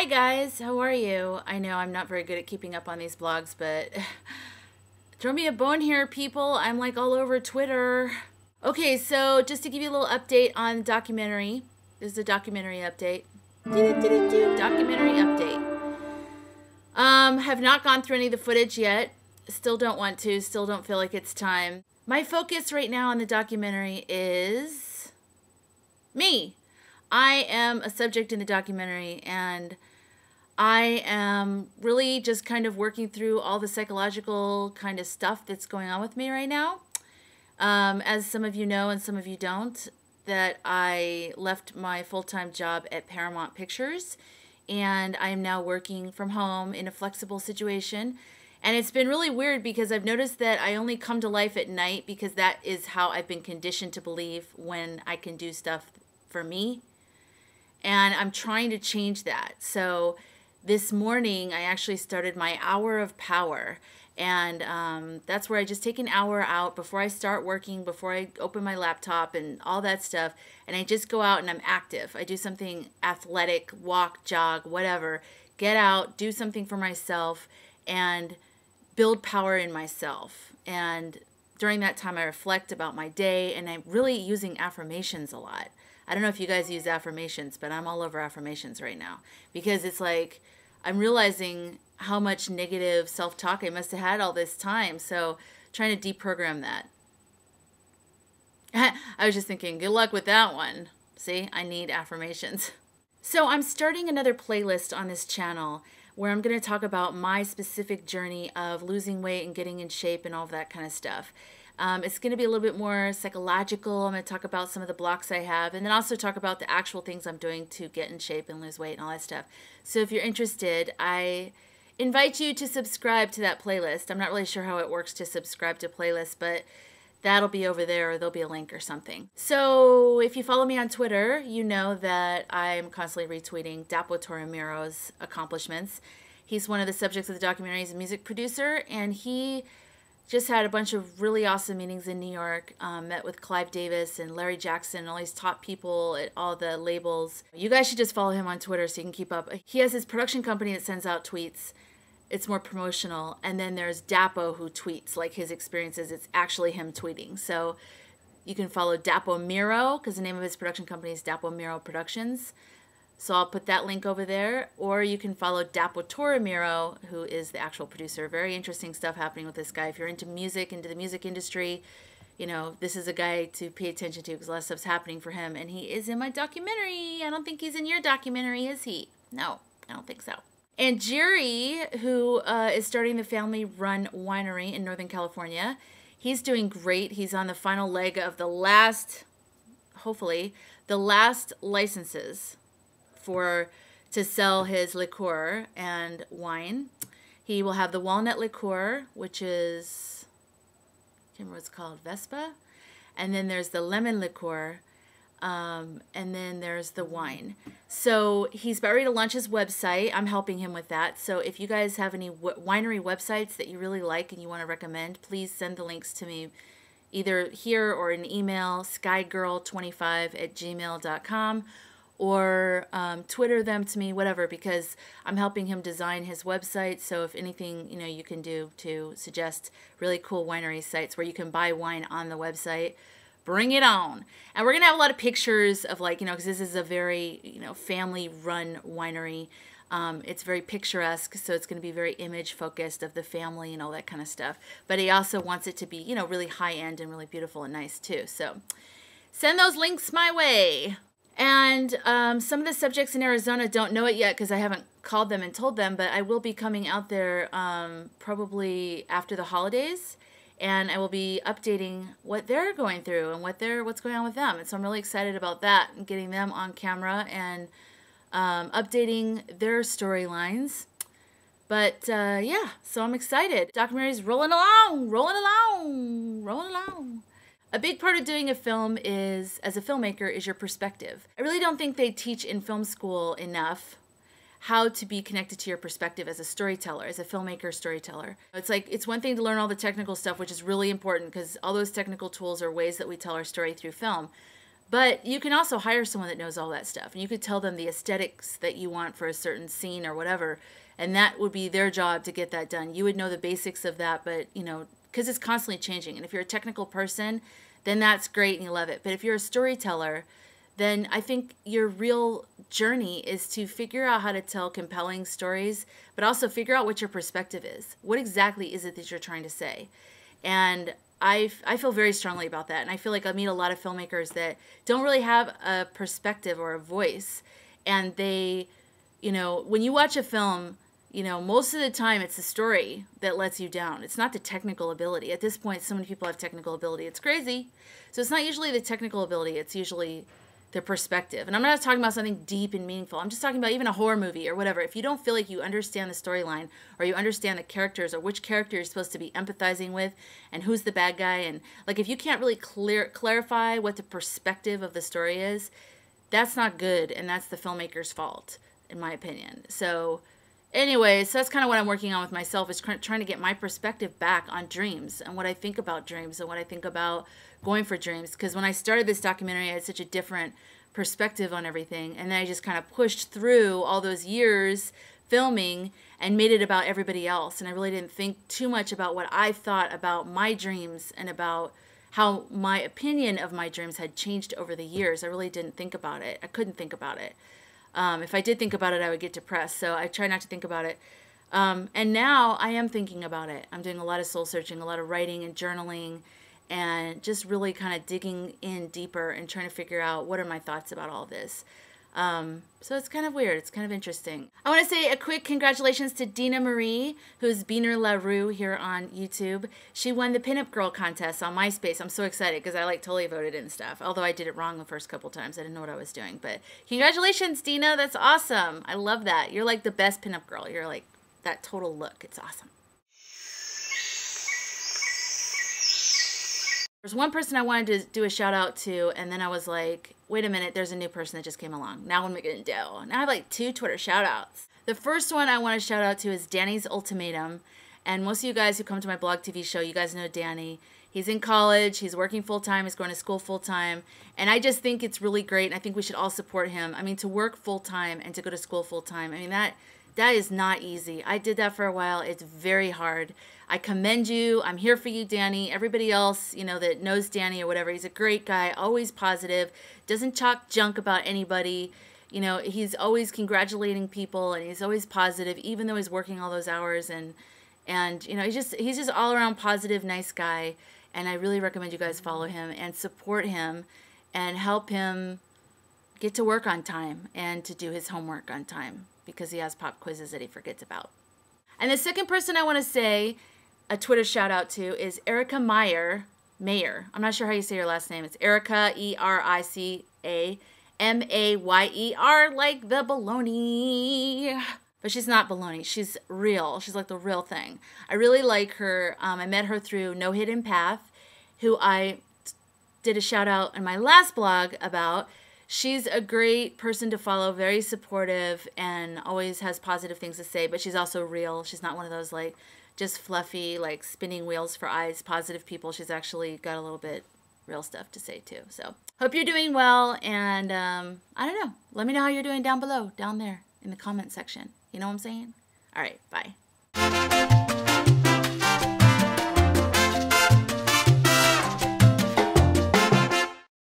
Hi guys, how are you? I know I'm not very good at keeping up on these blogs, but throw me a bone here, people. I'm like all over Twitter. Okay, so just to give you a little update on the documentary. This is a documentary update. Documentary update. Have not gone through any of the footage yet. Still don't want to. Still don't feel like it's time. My focus right now on the documentary is me. I am a subject in the documentary, and I am really just kind of working through all the psychological kind of stuff that's going on with me right now. As some of you know and some of you don't, that I left my full-time job at Paramount Pictures, and I am now working from home in a flexible situation. And it's been really weird because I've noticed that I only come to life at night because that is how I've been conditioned to believe when I can do stuff for me. And I'm trying to change that. So this morning I actually started my hour of power. And that's where I just take an hour out before I start working, before I open my laptop and all that stuff. And I just go out and I'm active. I do something athletic, walk, jog, whatever. Get out, do something for myself, and build power in myself. And during that time I reflect about my day, and I'm really using affirmations a lot. I don't know if you guys use affirmations, but I'm all over affirmations right now because it's like I'm realizing how much negative self-talk I must have had all this time. So trying to deprogram that. I was just thinking, good luck with that one. See, I need affirmations. So I'm starting another playlist on this channel where I'm going to talk about my specific journey of losing weight and getting in shape and all of that kind of stuff. It's going to be a little bit more psychological. I'm going to talk about some of the blocks I have, and then also talk about the actual things I'm doing to get in shape and lose weight and all that stuff. So if you're interested, I invite you to subscribe to that playlist. I'm not really sure how it works to subscribe to playlists, but that'll be over there, or there'll be a link or something. So if you follow me on Twitter, you know that I'm constantly retweeting Dapo Torimiro's accomplishments. He's one of the subjects of the documentary. He's a music producer, and he just had a bunch of really awesome meetings in New York, met with Clive Davis and Larry Jackson and all these top people at all the labels. You guys should just follow him on Twitter so you can keep up. He has his production company that sends out tweets. It's more promotional. And then there's Dapo, who tweets like his experiences. It's actually him tweeting. So you can follow Dapo Miro, because the name of his production company is Dapo Miro Productions. So I'll put that link over there. Or you can follow Dapo Torimiro, who is the actual producer. Very interesting stuff happening with this guy. If you're into music, into the music industry, you know, this is a guy to pay attention to because a lot of stuff's happening for him. And he is in my documentary. I don't think he's in your documentary, is he? No, I don't think so. And Jerry, who is starting the family-run winery in Northern California, he's doing great. He's on the final leg of the last, hopefully, the last licenses to sell his liqueur and wine. He will have the walnut liqueur, which is, I can't remember what it's called, Vespa. And then there's the lemon liqueur. And then there's the wine. So he's about ready to launch his website. I'm helping him with that. So if you guys have any winery websites that you really like and you want to recommend, please send the links to me either here or in email, skygirl25@gmail.com, or Twitter them to me, whatever, because I'm helping him design his website. So if anything, you know, you can do to suggest really cool winery sites where you can buy wine on the website, bring it on. And we're going to have a lot of pictures of, like, you know, because this is a very, you know, family-run winery. It's very picturesque, so it's going to be very image-focused of the family and all that kind of stuff. But he also wants it to be, you know, really high-end and really beautiful and nice, too. So send those links my way. And some of the subjects in Arizona don't know it yet because I haven't called them and told them, but I will be coming out there probably after the holidays. And I will be updating what they're going through and what's going on with them. And so I'm really excited about that and getting them on camera and updating their storylines. But yeah, so I'm excited. Documentary's rolling along, rolling along, rolling along. A big part of doing a film is, as a filmmaker, is your perspective. I really don't think they teach in film school enough how to be connected to your perspective as a storyteller, as a filmmaker storyteller. It's like, it's one thing to learn all the technical stuff, which is really important because all those technical tools are ways that we tell our story through film. But you can also hire someone that knows all that stuff. And you could tell them the aesthetics that you want for a certain scene or whatever. And that would be their job to get that done. You would know the basics of that, but, you know, because it's constantly changing. And if you're a technical person, then that's great and you love it. But if you're a storyteller, then I think your real journey is to figure out how to tell compelling stories, but also figure out what your perspective is. What exactly is it that you're trying to say? And I feel very strongly about that. And I feel like I meet a lot of filmmakers that don't really have a perspective or a voice. And they, you know, when you watch a film, you know, most of the time it's the story that lets you down. It's not the technical ability. At this point, so many people have technical ability. It's crazy. So it's not usually the technical ability. It's usually the perspective. And I'm not talking about something deep and meaningful. I'm just talking about even a horror movie or whatever. If you don't feel like you understand the storyline or you understand the characters or which character you're supposed to be empathizing with and who's the bad guy, and like if you can't really clarify what the perspective of the story is, that's not good, and that's the filmmaker's fault, in my opinion. So anyway, so that's kind of what I'm working on with myself, is trying to get my perspective back on dreams and what I think about dreams and what I think about going for dreams. Because when I started this documentary, I had such a different perspective on everything. And then I just kind of pushed through all those years filming and made it about everybody else. And I really didn't think too much about what I thought about my dreams and about how my opinion of my dreams had changed over the years. I really didn't think about it. I couldn't think about it. If I did think about it, I would get depressed. So I try not to think about it. And now I am thinking about it. I'm doing a lot of soul searching, a lot of writing and journaling, and just really kind of digging in deeper and trying to figure out what are my thoughts about all this. So it's kind of weird. It's kind of interesting. I want to say a quick congratulations to Dina Marie, who's Beaner LaRue here on YouTube. She won the Pinup Girl contest on MySpace. I'm so excited because I like totally voted and stuff. Although I did it wrong the first couple times. I didn't know what I was doing. But congratulations, Dina. That's awesome. I love that. You're like the best Pinup Girl. You're like that total look. It's awesome. There's one person I wanted to do a shout out to, and then I was like, wait a minute, there's a new person that just came along. Now what am I going to do? Now I have like 2 Twitter shout outs. The first one I want to shout out to is Danny's Ultimatum. And most of you guys who come to my blog TV show, you guys know Danny. He's in college, he's working full-time, he's going to school full-time. And I just think it's really great, and I think we should all support him. I mean, to work full-time and to go to school full-time, I mean, that is not easy. I did that for a while. It's very hard. I commend you. I'm here for you, Danny. Everybody else, you know, that knows Danny or whatever, he's a great guy, always positive, doesn't talk junk about anybody. You know, he's always congratulating people, and he's always positive, even though he's working all those hours. And you know, he's just all around positive, nice guy. And I really recommend you guys follow him and support him and help him get to work on time and to do his homework on time, because he has pop quizzes that he forgets about. And the second person I want to say a Twitter shout out to is Erica Mayer. I'm not sure how you say your last name. It's Erica, ERICA, MAYER, like the baloney. But she's not baloney. She's real. She's like the real thing. I really like her. I met her through No Hidden Path, who I did a shout out in my last blog about. She's a great person to follow, very supportive, and always has positive things to say, but she's also real. She's not one of those like just fluffy, like spinning wheels for eyes, positive people. She's actually got a little bit real stuff to say too. So hope you're doing well, and I don't know. Let me know how you're doing down below, down there in the comment section. You know what I'm saying? All right, bye.